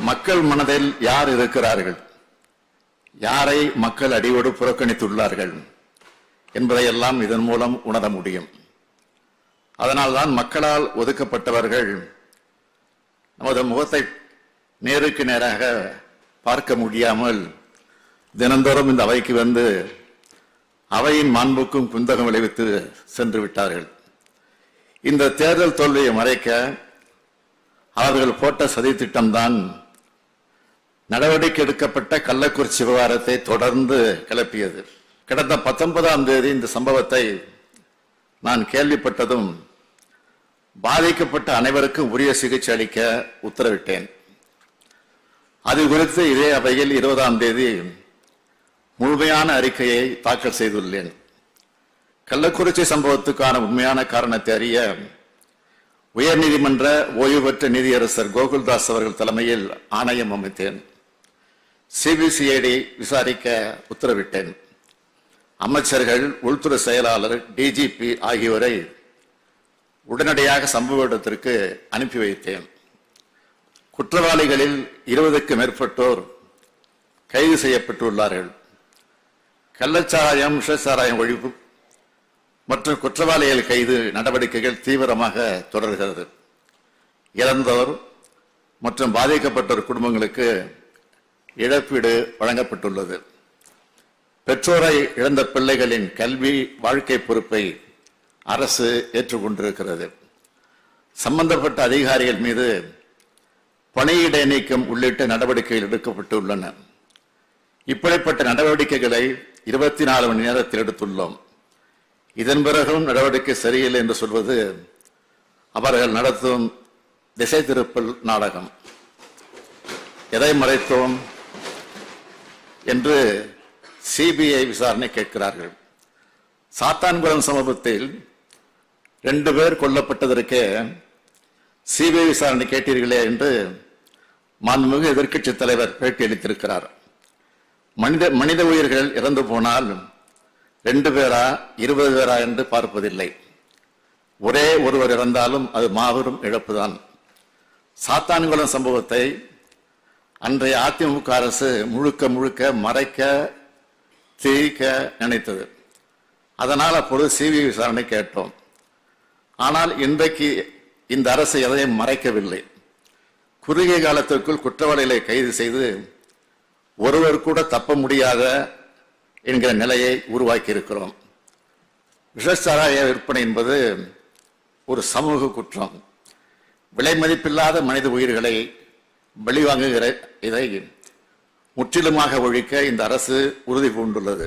மக்கள் மனதில் யார் இருக்கிறார்கள், யாரை மக்கள் அடியோடு புறக்கணித்துள்ளார்கள் என்பதையெல்லாம் இதன் மூலம் உணர முடியும். அதனால்தான் மக்களால் ஒதுக்கப்பட்டவர்கள் நமது முகத்தை நேருக்கு நேராக பார்க்க முடியாமல் தினந்தோறும் இந்த அவைக்கு வந்து அவையின் மாண்புக்கும் குந்தகம் விளைவித்து சென்று விட்டார்கள். இந்த தேர்தல் தோல்வியை மறைக்க அவர்கள் போட்ட சதி திட்டம்தான் நடவடிக்கை எடுக்கப்பட்ட கள்ளக்குறிச்சி விவகாரத்தை தொடர்ந்து கிளப்பியது. கடந்த 19ஆம் தேதி இந்த சம்பவத்தை நான் கேள்விப்பட்டதும் பாதிக்கப்பட்ட அனைவருக்கும் உரிய சிகிச்சை அளிக்க உத்தரவிட்டேன். அது குறித்து இதே அவையில் 20ஆம் தேதி முழுமையான அறிக்கையை தாக்கல் செய்துள்ளேன். கள்ளக்குறிச்சி சம்பவத்துக்கான உண்மையான காரணத்தை அறிய உயர்நீதிமன்ற ஓய்வு பெற்ற நீதியரசர் கோகுல்தாஸ் அவர்கள் தலைமையில் ஆணையம் அமைத்தேன். சிபிசிஐடி விசாரிக்க உத்தரவிட்டேன். அமைச்சர்கள், உள்துறை செயலாளர், டிஜிபி ஆகியோரை உடனடியாக சம்பவ இடத்திற்கு அனுப்பி வைத்தேன். குற்றவாளிகளில் 20க்கும் மேற்பட்டோர் கைது செய்யப்பட்டுள்ளார்கள். கள்ளச்சாராயம், விஷச்சாராயம் ஒழிப்பு மற்றும் குற்றவாளிகள் கைது நடவடிக்கைகள் தீவிரமாக தொடர்கிறது. இறந்தோர் மற்றும் பாதிக்கப்பட்டோர் குடும்பங்களுக்கு இழப்பீடு வழங்கப்பட்டுள்ளது. பெற்றோரை இழந்த பிள்ளைகளின் கல்வி, வாழ்க்கை பொறுப்பை அரசு ஏற்றுக்கொண்டிருக்கிறது. சம்பந்தப்பட்ட அதிகாரிகள் மீது பணியிட நீக்கம் உள்ளிட்ட நடவடிக்கைகள் எடுக்கப்பட்டுள்ளன. இப்படிப்பட்ட நடவடிக்கைகளை 24 மணி நேரத்தில் எடுத்துள்ளோம். இதன் பிறகும் நடவடிக்கை சரியில்லை என்று சொல்வது அவர்கள் நடத்தும் திசை திருப்பல் நாடகம். எதை மறைத்தோம் என்று சிபிஐ விசாரணை கேட்கிறார்கள். சாத்தான்குளம் சம்பவத்தில் 2 பேர் கொல்லப்பட்டதற்கே சிபிஐ விசாரணை கேட்டீர்களே என்று மாண்புமிகு எதிர்க்கட்சி தலைவர் பேட்டி அளித்திருக்கிறார். மனித உயிர்கள் இறந்து போனால் 2 பேரா 20 பேரா என்று பார்ப்பதில்லை. ஒரே ஒருவர் இறந்தாலும் அது மாபெரும் இழப்புதான். சாத்தான்குளம் சம்பவத்தை அன்றைய அதிமுக அரசு முழுக்க மறைக்க, திரிக்க நினைத்தது. அதனால் அப்பொழுது சிபிஐ விசாரணை கேட்டோம். ஆனால் இன்றைக்கு இந்த அரசு எதையும் மறைக்கவில்லை. குறுகிய காலத்திற்குள் குற்றவாளிகளை கைது செய்து ஒருவர் கூட தப்ப முடியாத என்கிற நிலையை உருவாக்கி இருக்கிறோம். விஷச்சாராய விற்பனை என்பது ஒரு சமூக குற்றம். விலை மதிப்பில்லாத மனித உயிர்களை வெளிவாங்குகிற இதை முற்றிலுமாக ஒழிக்க இந்த அரசு உறுதி பூண்டுள்ளது.